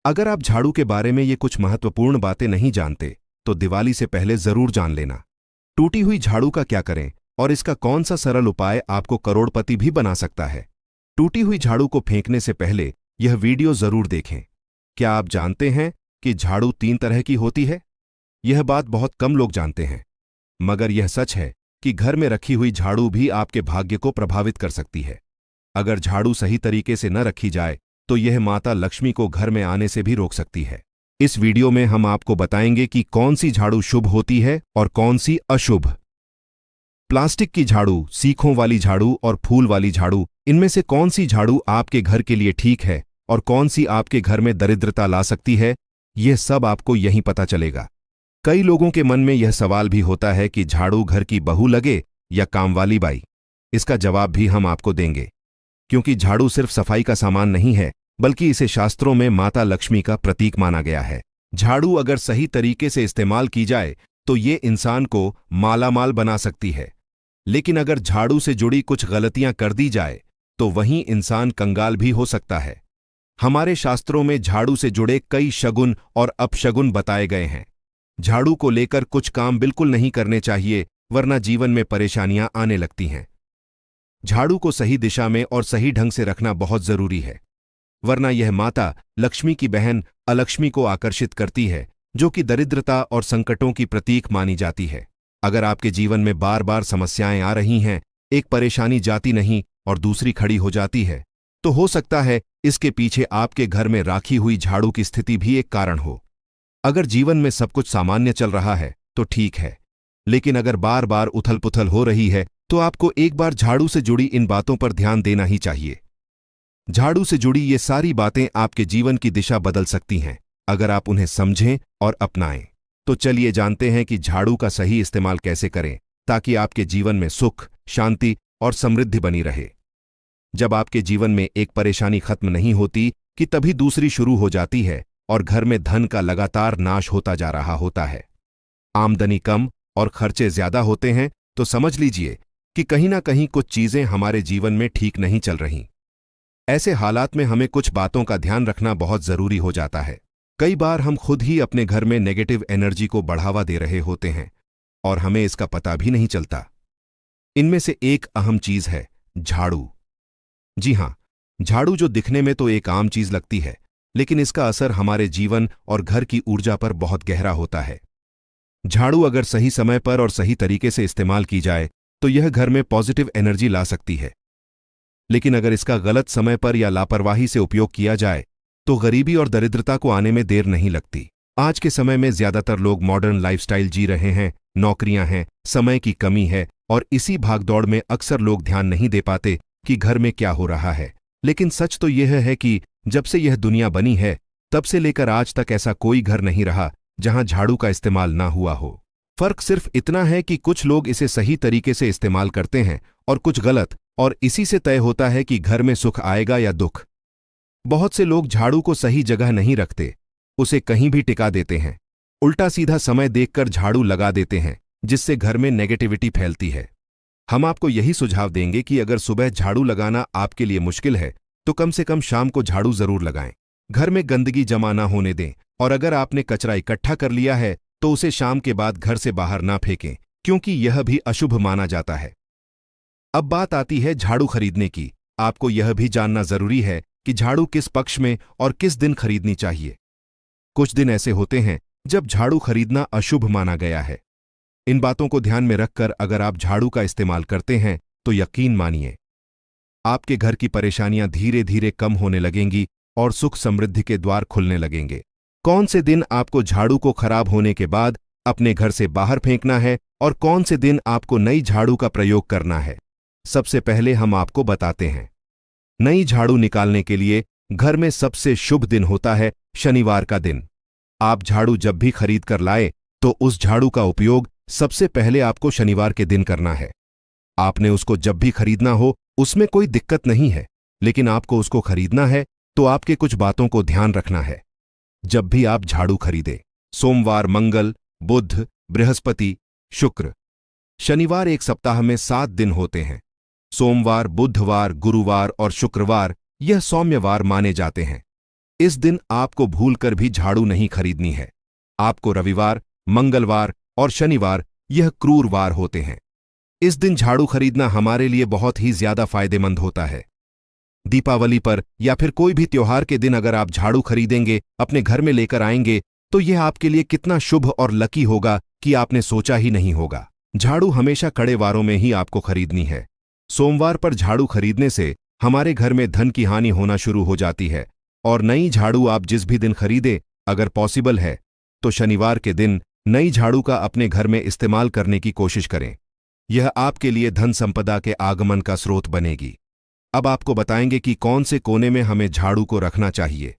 अगर आप झाड़ू के बारे में ये कुछ महत्वपूर्ण बातें नहीं जानते तो दिवाली से पहले जरूर जान लेना। टूटी हुई झाड़ू का क्या करें और इसका कौन सा सरल उपाय आपको करोड़पति भी बना सकता है। टूटी हुई झाड़ू को फेंकने से पहले यह वीडियो जरूर देखें। क्या आप जानते हैं कि झाड़ू 3 तरह की होती है? यह बात बहुत कम लोग जानते हैं, मगर यह सच है कि घर में रखी हुई झाड़ू भी आपके भाग्य को प्रभावित कर सकती है। अगर झाड़ू सही तरीके से न रखी जाए तो यह माता लक्ष्मी को घर में आने से भी रोक सकती है। इस वीडियो में हम आपको बताएंगे कि कौन सी झाड़ू शुभ होती है और कौन सी अशुभ। प्लास्टिक की झाड़ू, सीखों वाली झाड़ू और फूल वाली झाड़ू, इनमें से कौन सी झाड़ू आपके घर के लिए ठीक है और कौन सी आपके घर में दरिद्रता ला सकती है, यह सब आपको यहीं पता चलेगा। कई लोगों के मन में यह सवाल भी होता है कि झाड़ू घर की बहू लगे या कामवाली बाई। इसका जवाब भी हम आपको देंगे, क्योंकि झाड़ू सिर्फ सफाई का सामान नहीं है, बल्कि इसे शास्त्रों में माता लक्ष्मी का प्रतीक माना गया है। झाड़ू अगर सही तरीके से इस्तेमाल की जाए तो ये इंसान को मालामाल बना सकती है, लेकिन अगर झाड़ू से जुड़ी कुछ गलतियां कर दी जाए तो वहीं इंसान कंगाल भी हो सकता है। हमारे शास्त्रों में झाड़ू से जुड़े कई शगुन और अपशगुन बताए गए हैं। झाड़ू को लेकर कुछ काम बिल्कुल नहीं करने चाहिए, वरना जीवन में परेशानियां आने लगती हैं। झाड़ू को सही दिशा में और सही ढंग से रखना बहुत जरूरी है, वरना यह माता लक्ष्मी की बहन अलक्ष्मी को आकर्षित करती है, जो कि दरिद्रता और संकटों की प्रतीक मानी जाती है। अगर आपके जीवन में बार बार समस्याएं आ रही हैं, एक परेशानी जाती नहीं और दूसरी खड़ी हो जाती है, तो हो सकता है इसके पीछे आपके घर में राखी हुई झाड़ू की स्थिति भी एक कारण हो। अगर जीवन में सब कुछ सामान्य चल रहा है तो ठीक है, लेकिन अगर बार बार उथल पुथल हो रही है तो आपको एक बार झाड़ू से जुड़ी इन बातों पर ध्यान देना ही चाहिए। झाड़ू से जुड़ी ये सारी बातें आपके जीवन की दिशा बदल सकती हैं, अगर आप उन्हें समझें और अपनाएं। तो चलिए जानते हैं कि झाड़ू का सही इस्तेमाल कैसे करें, ताकि आपके जीवन में सुख, शांति और समृद्धि बनी रहे। जब आपके जीवन में एक परेशानी खत्म नहीं होती कि तभी दूसरी शुरू हो जाती है और घर में धन का लगातार नाश होता जा रहा होता है। आमदनी कम और खर्चे ज्यादा होते हैं तो समझ लीजिए कि कहीं ना कहीं कुछ चीजें हमारे जीवन में ठीक नहीं चल रही। ऐसे हालात में हमें कुछ बातों का ध्यान रखना बहुत जरूरी हो जाता है। कई बार हम खुद ही अपने घर में नेगेटिव एनर्जी को बढ़ावा दे रहे होते हैं और हमें इसका पता भी नहीं चलता। इनमें से एक अहम चीज है झाड़ू। जी हां, झाड़ू जो दिखने में तो एक आम चीज लगती है, लेकिन इसका असर हमारे जीवन और घर की ऊर्जा पर बहुत गहरा होता है। झाड़ू अगर सही समय पर और सही तरीके से इस्तेमाल की जाए तो यह घर में पॉजिटिव एनर्जी ला सकती है, लेकिन अगर इसका गलत समय पर या लापरवाही से उपयोग किया जाए तो गरीबी और दरिद्रता को आने में देर नहीं लगती। आज के समय में ज्यादातर लोग मॉडर्न लाइफस्टाइल जी रहे हैं, नौकरियां हैं, समय की कमी है और इसी भागदौड़ में अक्सर लोग ध्यान नहीं दे पाते कि घर में क्या हो रहा है। लेकिन सच तो यह है कि जब से यह दुनिया बनी है तब से लेकर आज तक ऐसा कोई घर नहीं रहा जहां झाड़ू का इस्तेमाल ना हुआ हो। फर्क सिर्फ इतना है कि कुछ लोग इसे सही तरीके से इस्तेमाल करते हैं और कुछ गलत, और इसी से तय होता है कि घर में सुख आएगा या दुख। बहुत से लोग झाड़ू को सही जगह नहीं रखते, उसे कहीं भी टिका देते हैं, उल्टा सीधा समय देखकर झाड़ू लगा देते हैं, जिससे घर में नेगेटिविटी फैलती है। हम आपको यही सुझाव देंगे कि अगर सुबह झाड़ू लगाना आपके लिए मुश्किल है तो कम से कम शाम को झाड़ू जरूर लगाएं। घर में गंदगी जमा ना होने दें, और अगर आपने कचरा इकट्ठा कर लिया है तो उसे शाम के बाद घर से बाहर ना फेंकें, क्योंकि यह भी अशुभ माना जाता है। अब बात आती है झाड़ू खरीदने की। आपको यह भी जानना जरूरी है कि झाड़ू किस पक्ष में और किस दिन खरीदनी चाहिए। कुछ दिन ऐसे होते हैं जब झाड़ू खरीदना अशुभ माना गया है। इन बातों को ध्यान में रखकर अगर आप झाड़ू का इस्तेमाल करते हैं तो यकीन मानिए, आपके घर की परेशानियां धीरे धीरे कम होने लगेंगी और सुख समृद्धि के द्वार खुलने लगेंगे। कौन से दिन आपको झाड़ू को खराब होने के बाद अपने घर से बाहर फेंकना है और कौन से दिन आपको नई झाड़ू का प्रयोग करना है, सबसे पहले हम आपको बताते हैं। नई झाड़ू निकालने के लिए घर में सबसे शुभ दिन होता है शनिवार का दिन। आप झाड़ू जब भी खरीद कर लाए तो उस झाड़ू का उपयोग सबसे पहले आपको शनिवार के दिन करना है। आपने उसको जब भी खरीदना हो उसमें कोई दिक्कत नहीं है, लेकिन आपको उसको खरीदना है तो आपके कुछ बातों को ध्यान रखना है। जब भी आप झाड़ू खरीदें, सोमवार, मंगल, बुध, बृहस्पति, शुक्र, शनिवार एक सप्ताह में 7 दिन होते हैं। सोमवार, बुधवार, गुरुवार और शुक्रवार यह सौम्यवार माने जाते हैं। इस दिन आपको भूलकर भी झाड़ू नहीं खरीदनी है। आपको रविवार, मंगलवार और शनिवार यह क्रूर वार होते हैं। इस दिन झाड़ू खरीदना हमारे लिए बहुत ही ज्यादा फायदेमंद होता है। दीपावली पर या फिर कोई भी त्योहार के दिन अगर आप झाड़ू खरीदेंगे, अपने घर में लेकर आएंगे, तो यह आपके लिए कितना शुभ और लकी होगा कि आपने सोचा ही नहीं होगा। झाड़ू हमेशा कड़े वारों में ही आपको खरीदनी है। सोमवार पर झाड़ू खरीदने से हमारे घर में धन की हानि होना शुरू हो जाती है। और नई झाड़ू आप जिस भी दिन खरीदें, अगर पॉसिबल है तो शनिवार के दिन नई झाड़ू का अपने घर में इस्तेमाल करने की कोशिश करें। यह आपके लिए धन संपदा के आगमन का स्रोत बनेगी। अब आपको बताएंगे कि कौन से कोने में हमें झाड़ू को रखना चाहिए।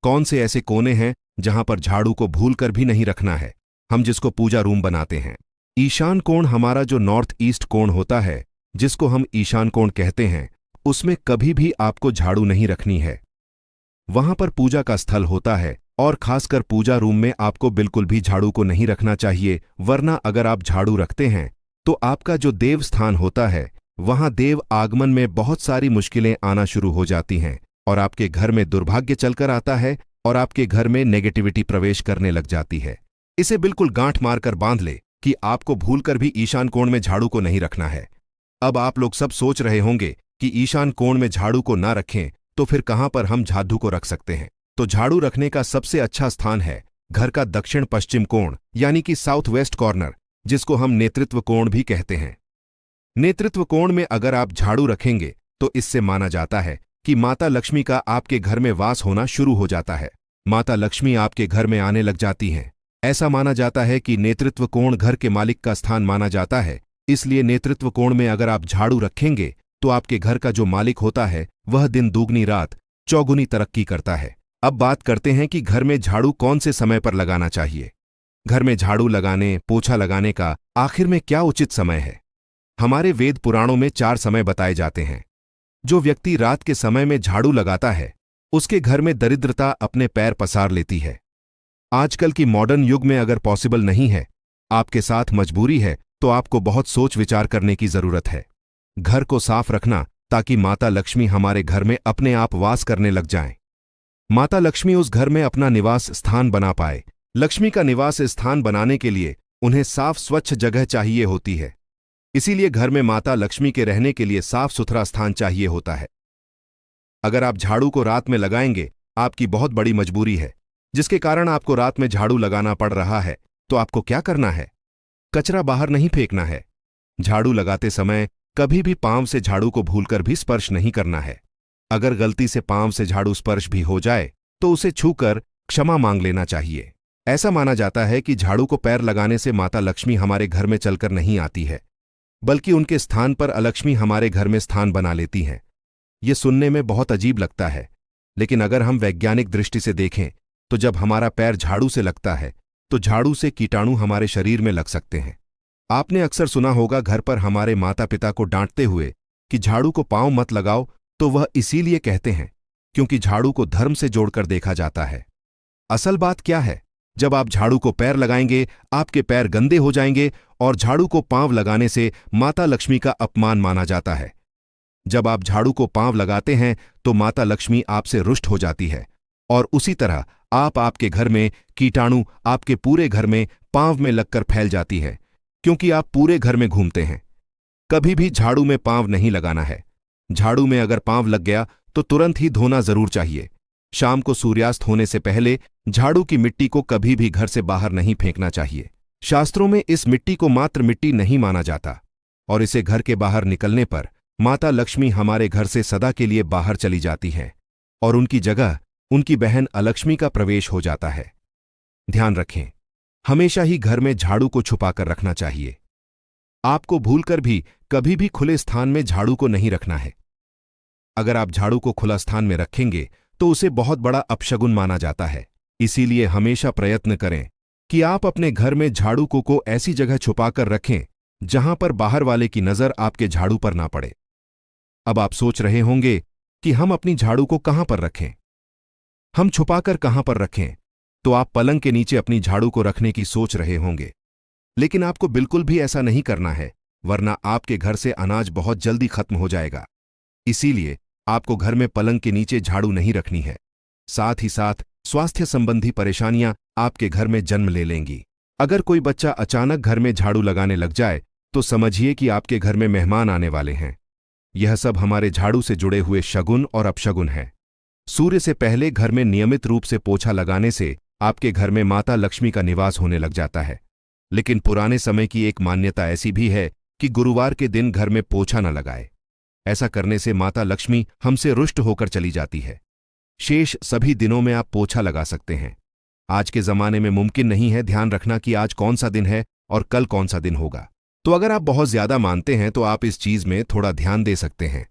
कौन से ऐसे कोने हैं जहां पर झाड़ू को भूलकर भी नहीं रखना है, हम जिसको पूजा रूम बनाते हैं। ईशान कोण हमारा जो नॉर्थ ईस्ट कोण होता है, जिसको हम ईशान कोण कहते हैं, उसमें कभी भी आपको झाड़ू नहीं रखनी है। वहां पर पूजा का स्थल होता है और खासकर पूजा रूम में आपको बिल्कुल भी झाड़ू को नहीं रखना चाहिए, वरना अगर आप झाड़ू रखते हैं तो आपका जो देव स्थान होता है वहां देव आगमन में बहुत सारी मुश्किलें आना शुरू हो जाती हैं और आपके घर में दुर्भाग्य चलकर आता है और आपके घर में नेगेटिविटी प्रवेश करने लग जाती है। इसे बिल्कुल गांठ मारकर बांध ले कि आपको भूलकर भी ईशान कोण में झाड़ू को नहीं रखना है। अब आप लोग सब सोच रहे होंगे कि ईशान कोण में झाड़ू को ना रखें तो फिर कहां पर हम झाड़ू को रख सकते हैं। तो झाड़ू रखने का सबसे अच्छा स्थान है घर का दक्षिण पश्चिम कोण, यानी कि साउथ वेस्ट कॉर्नर, जिसको हम नेतृत्व कोण भी कहते हैं। नेतृत्व कोण में अगर आप झाड़ू रखेंगे तो इससे माना जाता है कि माता लक्ष्मी का आपके घर में वास होना शुरू हो जाता है। माता लक्ष्मी आपके घर में आने लग जाती हैं। ऐसा माना जाता है कि नेतृत्व कोण घर के मालिक का स्थान माना जाता है, इसलिए नेतृत्व कोण में अगर आप झाड़ू रखेंगे तो आपके घर का जो मालिक होता है वह दिन दूगनी रात चौगुनी तरक्की करता है। अब बात करते हैं कि घर में झाड़ू कौन से समय पर लगाना चाहिए। घर में झाड़ू लगाने, पोछा लगाने का आखिर में क्या उचित समय है? हमारे वेद पुराणों में 4 समय बताए जाते हैं। जो व्यक्ति रात के समय में झाड़ू लगाता है उसके घर में दरिद्रता अपने पैर पसार लेती है। आजकल की मॉडर्न युग में अगर पॉसिबल नहीं है, आपके साथ मजबूरी है, तो आपको बहुत सोच विचार करने की जरूरत है। घर को साफ रखना ताकि माता लक्ष्मी हमारे घर में अपने आप वास करने लग जाएं। माता लक्ष्मी उस घर में अपना निवास स्थान बना पाए। लक्ष्मी का निवास स्थान बनाने के लिए उन्हें साफ स्वच्छ जगह चाहिए होती है। इसीलिए घर में माता लक्ष्मी के रहने के लिए साफ सुथरा स्थान चाहिए होता है। अगर आप झाड़ू को रात में लगाएंगे, आपकी बहुत बड़ी मजबूरी है जिसके कारण आपको रात में झाड़ू लगाना पड़ रहा है, तो आपको क्या करना है? कचरा बाहर नहीं फेंकना है। झाड़ू लगाते समय कभी भी पांव से झाड़ू को भूलकर भी स्पर्श नहीं करना है। अगर गलती से पांव से झाड़ू स्पर्श भी हो जाए तो उसे छूकर क्षमा मांग लेना चाहिए। ऐसा माना जाता है कि झाड़ू को पैर लगाने से माता लक्ष्मी हमारे घर में चलकर नहीं आती है, बल्कि उनके स्थान पर अलक्ष्मी हमारे घर में स्थान बना लेती हैं। ये सुनने में बहुत अजीब लगता है, लेकिन अगर हम वैज्ञानिक दृष्टि से देखें तो जब हमारा पैर झाड़ू से लगता है तो झाड़ू से कीटाणु हमारे शरीर में लग सकते हैं। आपने अक्सर सुना होगा घर पर हमारे माता पिता को डांटते हुए कि झाड़ू को पांव मत लगाओ, तो वह इसीलिए कहते हैं क्योंकि झाड़ू को धर्म से जोड़कर देखा जाता है। असल बात क्या है? जब आप झाड़ू को पैर लगाएंगे, आपके पैर गंदे हो जाएंगे और झाड़ू को पांव लगाने से माता लक्ष्मी का अपमान माना जाता है। जब आप झाड़ू को पांव लगाते हैं तो माता लक्ष्मी आपसे रुष्ट हो जाती है और उसी तरह आपके घर में कीटाणु आपके पूरे घर में पांव में लगकर फैल जाती है, क्योंकि आप पूरे घर में घूमते हैं। कभी भी झाड़ू में पांव नहीं लगाना है। झाड़ू में अगर पांव लग गया तो तुरंत ही धोना जरूर चाहिए। शाम को सूर्यास्त होने से पहले झाड़ू की मिट्टी को कभी भी घर से बाहर नहीं फेंकना चाहिए। शास्त्रों में इस मिट्टी को मात्र मिट्टी नहीं माना जाता और इसे घर के बाहर निकलने पर माता लक्ष्मी हमारे घर से सदा के लिए बाहर चली जाती हैं और उनकी जगह उनकी बहन अलक्ष्मी का प्रवेश हो जाता है। ध्यान रखें, हमेशा ही घर में झाड़ू को छुपाकर रखना चाहिए। आपको भूलकर भी कभी भी खुले स्थान में झाड़ू को नहीं रखना है। अगर आप झाड़ू को खुला स्थान में रखेंगे तो उसे बहुत बड़ा अपशगुन माना जाता है। इसीलिए हमेशा प्रयत्न करें कि आप अपने घर में झाड़ू को ऐसी जगह छुपाकर रखें जहां पर बाहर वाले की नजर आपके झाड़ू पर ना पड़े। अब आप सोच रहे होंगे कि हम अपनी झाड़ू को कहां पर रखें, हम छुपाकर कहां पर रखें? तो आप पलंग के नीचे अपनी झाड़ू को रखने की सोच रहे होंगे, लेकिन आपको बिल्कुल भी ऐसा नहीं करना है, वरना आपके घर से अनाज बहुत जल्दी खत्म हो जाएगा। इसीलिए आपको घर में पलंग के नीचे झाड़ू नहीं रखनी है। साथ ही साथ स्वास्थ्य संबंधी परेशानियां आपके घर में जन्म ले लेंगी। अगर कोई बच्चा अचानक घर में झाड़ू लगाने लग जाए तो समझिए कि आपके घर में मेहमान आने वाले हैं। यह सब हमारे झाड़ू से जुड़े हुए शगुन और अपशगुन है। सूर्य से पहले घर में नियमित रूप से पोछा लगाने से आपके घर में माता लक्ष्मी का निवास होने लग जाता है। लेकिन पुराने समय की एक मान्यता ऐसी भी है कि गुरुवार के दिन घर में पोछा न लगाए। ऐसा करने से माता लक्ष्मी हमसे रुष्ट होकर चली जाती है। शेष सभी दिनों में आप पोछा लगा सकते हैं। आज के जमाने में मुमकिन नहीं है ध्यान रखना कि आज कौन सा दिन है और कल कौन सा दिन होगा। तो अगर आप बहुत ज्यादा मानते हैं तो आप इस चीज में थोड़ा ध्यान दे सकते हैं।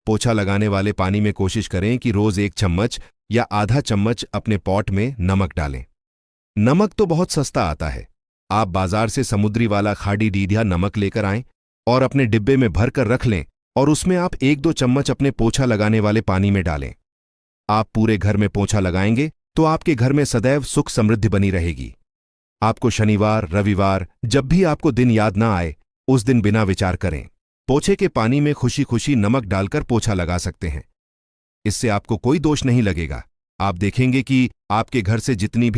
पोछा लगाने वाले पानी में कोशिश करें कि रोज 1 चम्मच या आधा चम्मच अपने पॉट में नमक डालें। नमक तो बहुत सस्ता आता है। आप बाजार से समुद्री वाला खाड़ी डीढ़िया नमक लेकर आएं और अपने डिब्बे में भर कर रख लें और उसमें आप 1-2 चम्मच अपने पोछा लगाने वाले पानी में डालें। आप पूरे घर में पोछा लगाएंगे तो आपके घर में सदैव सुख समृद्धि बनी रहेगी। आपको शनिवार, रविवार जब भी आपको दिन याद ना आए उस दिन बिना विचार करें पोछे के पानी में खुशी खुशी नमक डालकर पोछा लगा सकते हैं। इससे आपको कोई दोष नहीं लगेगा। आप देखेंगे कि आपके घर से जितनी भी